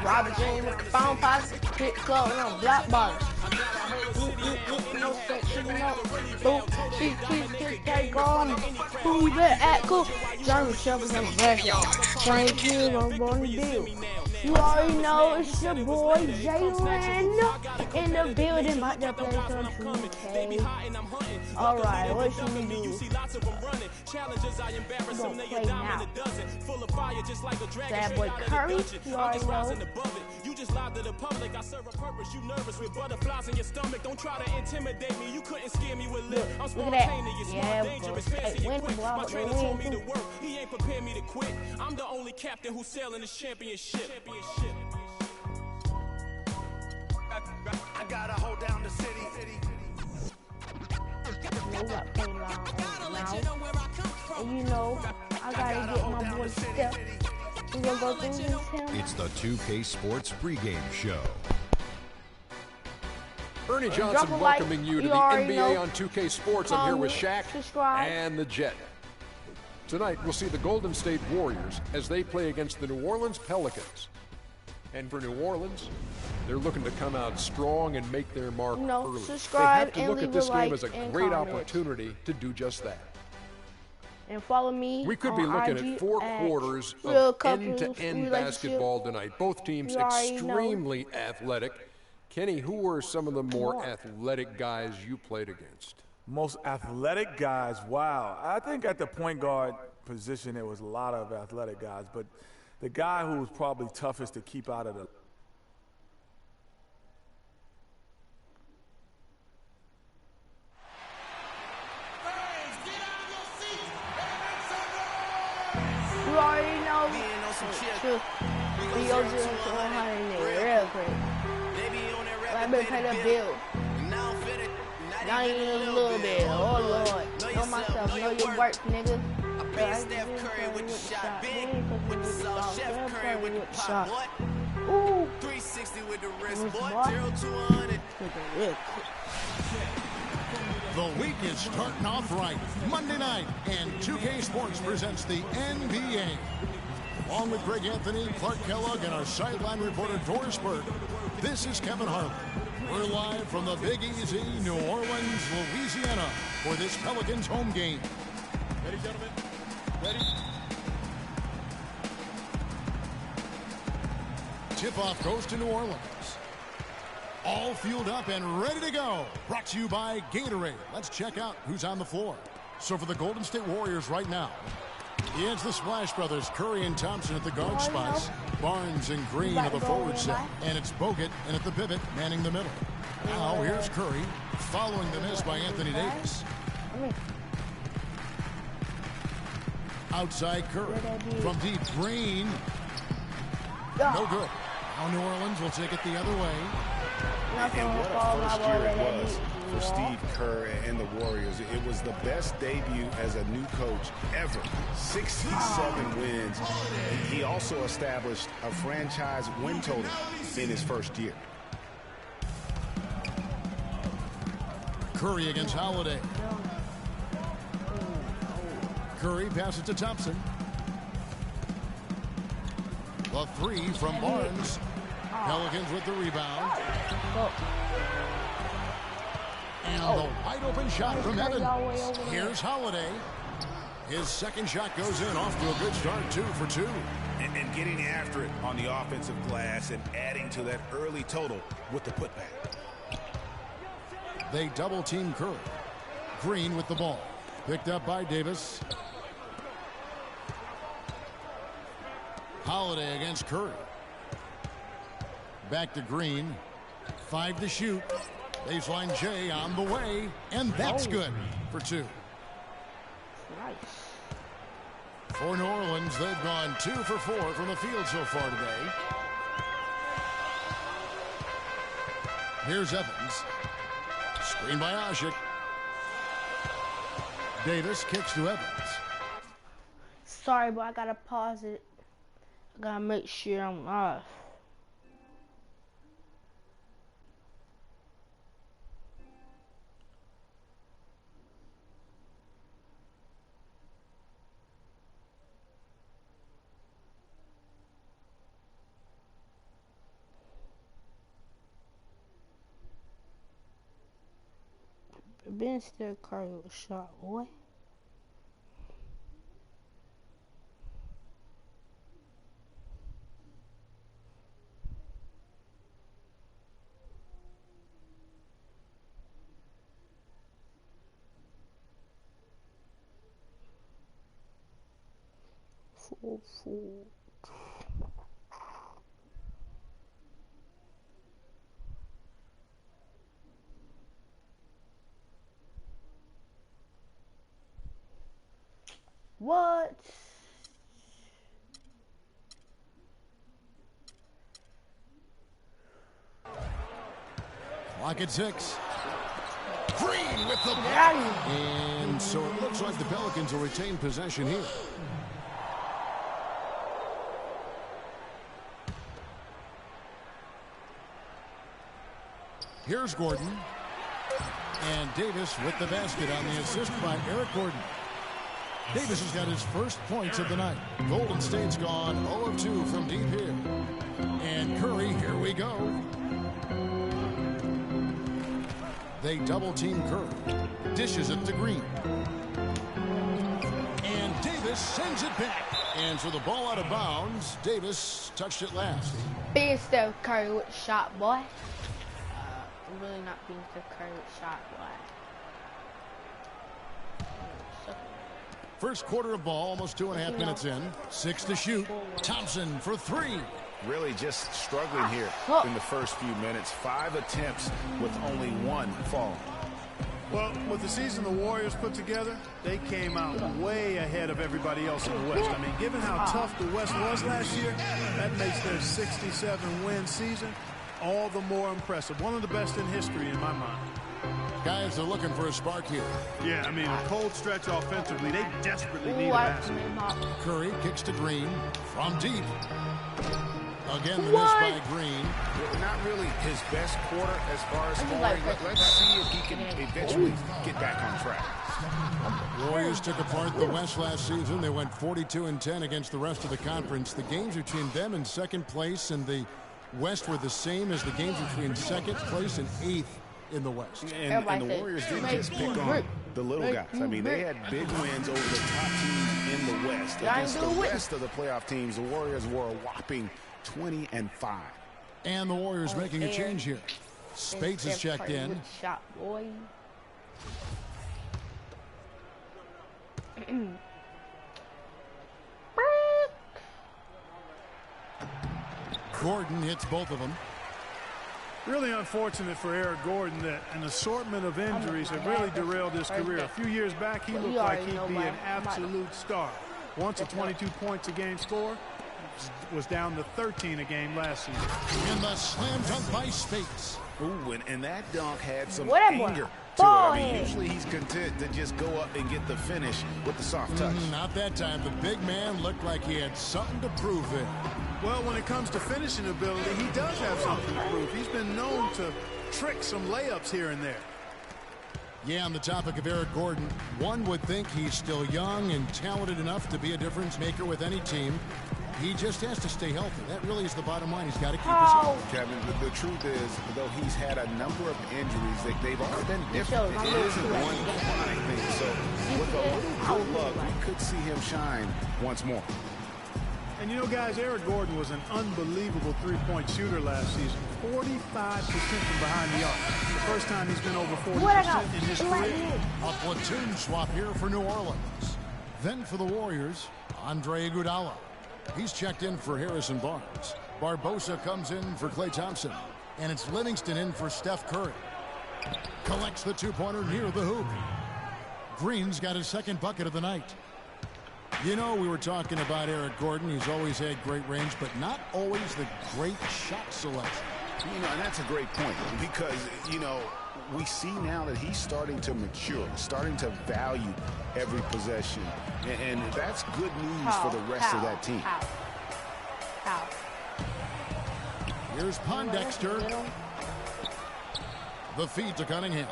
Robert James with the phone posse, hit club on block bars. No sex, you know. Boom, she take on. Who that at cool? German Shepherds on the backyard. Frank Hill on Bonnie Bill. You already know it's your boy Jaylen in the building, about to play some 2K. Alright, what should we do? We're gonna play now. That boy Curry, you already know. You just lied to the public. I serve a purpose. You nervous with butterflies in your stomach. Don't try to intimidate me. You couldn't scare me with lip. I'm spontaneous, smart, dangerous, fancy, and quick. My trainer told me to work. He ain't prepared me to quit. I'm the only captain who's sailing this championship. I gotta hold down the city. And you know, I gotta get my boy Steph. We're gonna go through this him. It's the 2K Sports pregame show. Ernie Johnson welcoming you to the NBA on 2K Sports. I'm here with Shaq and the Jet. Tonight, we'll see the Golden State Warriors as they play against the New Orleans Pelicans. And for New Orleans, they're looking to come out strong and make their mark early. They have to look at this game as a great opportunity to do just that. And follow me. We could be looking at 4 quarters of end-to-end basketball tonight. Both teams extremely athletic. Kenny, who were some of the more athletic guys you played against? Most athletic guys, wow. I think at the point guard position, there was a lot of athletic guys, but the guy who was probably toughest to keep out of the you already know. We go to the 100 real quick. I better pay the bill. Not even a little bit. Oh Lord. Know myself. Know your work, nigga. Steph Curry with the shot. Steph Curry with the shot. Ooh. 360 with the wrist, boy. 0-200. The week is starting off right. Monday night, and 2K Sports presents the NBA. Along with Greg Anthony, Clark Kellogg, and our sideline reporter Doris Burke, this is Kevin Harlan. We're live from the Big Easy, New Orleans, Louisiana, for this Pelicans home game. Ready, gentlemen? Ready? Tip-off goes to New Orleans. All fueled up and ready to go. Brought to you by Gatorade. Let's check out who's on the floor. So for the Golden State Warriors right now, it's the Splash Brothers, Curry and Thompson at the guard spots. Barnes and Green at the forward set. And it's Bogut and at the pivot, manning the middle. Now here's Curry, following the miss by Anthony Davis. Outside Curry. From deep, Green. No good. Now New Orleans will take it the other way. And what a first year it was for Steve Kerr and the Warriors. It was the best debut as a new coach ever. 67 wins. He also established a franchise win total in his first year. Curry against Holiday. Curry passes to Thompson. The 3 from Barnes. Pelicans with the rebound. And the wide open shot from Evans. Here's Holiday. His second shot goes in, off to a good start, 2 for 2. And getting after it on the offensive glass and adding to that early total with the putback. They double team Curry. Green with the ball. Picked up by Davis. Holiday against Curry. Back to Green. 5 to shoot. Baseline J on the way. And that's good for 2. For New Orleans, they've gone 2 for 4 from the field so far today. Here's Evans. Screen by Asik. Davis kicks to Evans. Sorry, but I gotta pause it. I gotta make sure I'm off. been still Curry with a shot, boy. What? Clock at 6. Green with the block. And so it looks like the Pelicans will retain possession here. Here's Gordon. And Davis with the basket on the assist by Eric Gordon. Davis has got his first points of the night. Golden State's gone 0 of 2 from deep here. And Curry, here we go. They double-team Curry. Dishes it to Green. And Davis sends it back. And so the ball out of bounds. Davis touched it last. Being Steph Curry with a shot, boy. Really not being Steph Curry with a shot, boy. First quarter of ball, almost 2.5 minutes in. 6 to shoot. Thompson for 3. Really just struggling here in the first few minutes. 5 attempts with only 1 fall. Well, with the season the Warriors put together, they came out way ahead of everybody else in the West. I mean, given how tough the West was last year, that makes their 67-win season all the more impressive. One of the best in history in my mind. Guys are looking for a spark here. Yeah, I mean, a cold stretch offensively. They desperately need a basket. Curry kicks to Green from deep. Again, the miss by Green. Not really his best quarter as far as scoring, but let's see if he can eventually get back on track. Warriors took apart the West last season. They went 42-10 against the rest of the conference. The games between them and second place and the West were the same as the games between second place and 8th in the West. And the Warriors didn't just pick on the little guys. I mean, they had big wins over the top teams in the West. Against the rest of the playoff teams, the Warriors were a whopping 20-5. And the Warriors making a change here. Spates is checked in. Shot, boy. Gordon hits both of them. Really unfortunate for Eric Gordon that an assortment of injuries have really derailed his career. A few years back, he looked like he'd be an absolute star. Once a 22 points a game scorer, was down to 13 a game last season. And the slam dunk by Spates. Ooh, and that dunk had some anger to it. I mean, usually he's content to just go up and get the finish with the soft touch. Not that time. The big man looked like he had something to prove there. Well, when it comes to finishing ability, he does have something to prove. He's been known to trick some layups here and there. Yeah, on the topic of Eric Gordon, one would think he's still young and talented enough to be a difference maker with any team. He just has to stay healthy. That really is the bottom line. He's got to keep his health. Kevin, the truth is, though he's had a number of injuries, they've all been different. It isn't one chronic thing. So with a little good luck, we could see him shine once more. And you know, guys, Eric Gordon was an unbelievable three-point shooter last season. 45% from behind the arc. The first time he's been over 40% in his career. A platoon swap here for New Orleans. Then for the Warriors, Andre Iguodala. He's checked in for Harrison Barnes. Barbosa comes in for Klay Thompson. And it's Livingston in for Steph Curry. Collects the two-pointer near the hoop. Green's got his second bucket of the night. You know, we were talking about Eric Gordon. He's always had great range, but not always the great shot selection. You know, and that's a great point because, you know, we see now that he's starting to mature, starting to value every possession. And that's good news for the rest of that team. Here's Pondexter. The feed to Cunningham.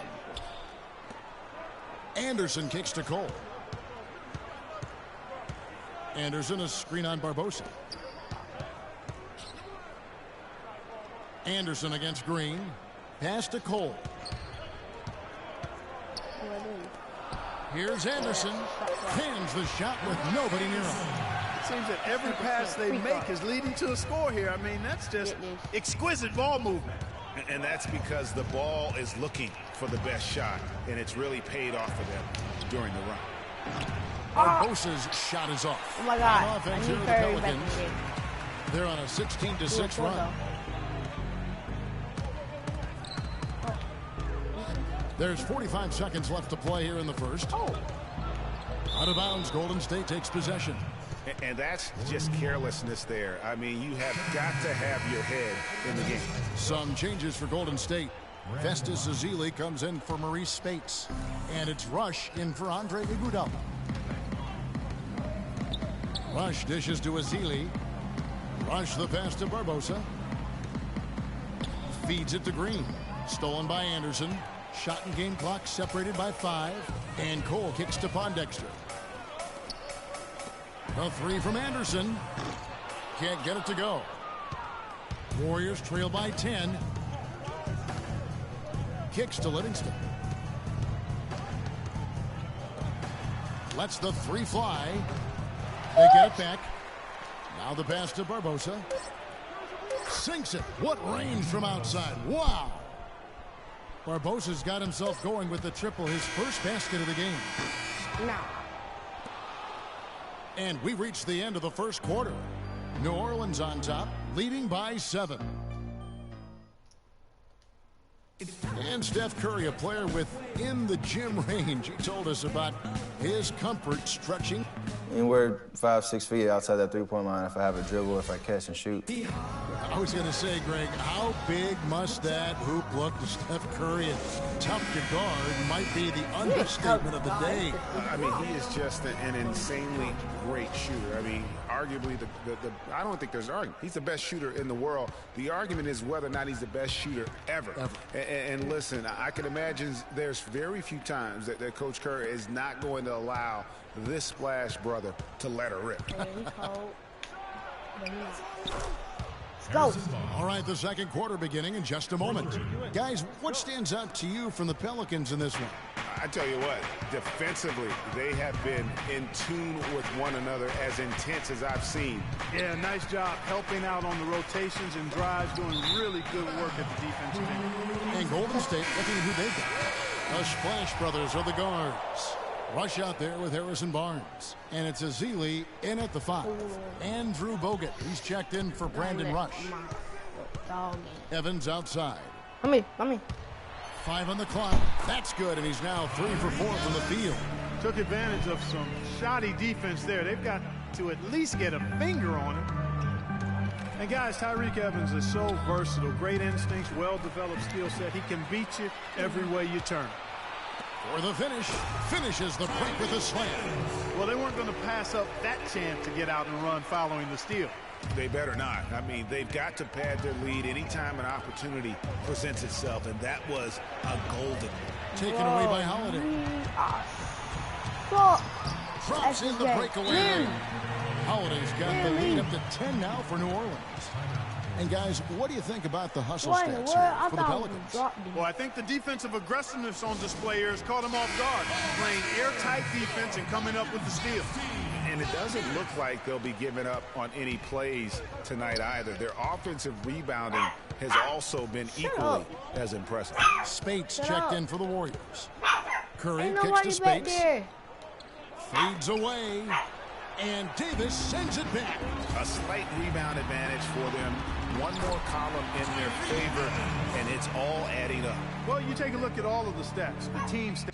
Anderson kicks to Cole. Anderson, a screen on Barbosa. Anderson against Green. Pass to Cole. Here's Anderson. Hands the shot with nobody near him. It seems that every pass they make is leading to a score here. I mean, that's just exquisite ball movement. And that's because the ball is looking for the best shot, and it's really paid off for them during the run. Barbosa's shot is off. Oh my God. Offense here, the Pelicans. They're on a 16-6 run. There's 45 seconds left to play here in the first. Out of bounds, Golden State takes possession. And that's just carelessness there. I mean, you have got to have your head in the game. Some changes for Golden State. Festus Ezeli comes in for Maurice Spates. And it's Rush in for Andre Iguodala. Rush dishes to Ezeli. Rush the pass to Barbosa. Feeds it to Green. Stolen by Anderson. Shot and game clock separated by 5. And Cole kicks to Pondexter. The three from Anderson. Can't get it to go. Warriors trail by 10. Kicks to Livingston. Lets the three fly. They get it back. Now the pass to Barbosa. Sinks it. What range from outside. Wow. Barbosa's got himself going with the triple, his first basket of the game. No. And we reached the end of the first quarter. New Orleans on top, leading by 7. And Steph Curry, a player within the gym range. He told us about his comfort stretching. Anywhere 5-6 feet outside that three-point line if I have a dribble, if I catch and shoot. I was going to say, Greg, how big must that hoop look to Steph Curry? And tough to guard might be the understatement of the day. I mean, he is just an insanely great shooter. I mean, arguably, I don't think there's an argument. He's the best shooter in the world. The argument is whether or not he's the best shooter ever. And listen, I can imagine there's very few times that Coach Curry is not going to allow this splash brother to let her rip. Let's go. All right, the second quarter beginning in just a moment. Guys, what stands out to you from the Pelicans in this one? I tell you what, defensively, they have been in tune with one another as intense as I've seen. Yeah, nice job helping out on the rotations and drives, doing really good work at the defensive end. And Golden State, looking at who they've got. The Splash Brothers are the guards. Rush out there with Harrison Barnes. And it's Ezeli in at the 5. Andrew Bogut. He's checked in for Brandon Rush. Evans outside. Come here. 5 on the clock. That's good, and he's now 3 for 4 from the field. Took advantage of some shoddy defense there. They've got to at least get a finger on him. And guys, Tyreke Evans is so versatile. Great instincts, well-developed skill set. He can beat you every way you turn. For the finish, finishes the break with a slam. Well, they weren't going to pass up that chance to get out and run following the steal. They better not. I mean, they've got to pad their lead anytime an opportunity presents itself, and that was a golden one. Taken away by Holiday. Drops in the breakaway lane. Holiday's got the lead up to 10 now for New Orleans. And guys, what do you think about the hustle stats here for the Pelicans? Well, I think the defensive aggressiveness on display here has caught them off guard, playing airtight defense and coming up with the steal. And it doesn't look like they'll be giving up on any plays tonight either. Their offensive rebounding has also been equally as impressive. Spates checked in for the Warriors. Curry kicks to Spates. Fades away. And Davis sends it back. A slight rebound advantage for them. One more column in their favor, and it's all adding up. Well, you take a look at all of the stats. The team stats.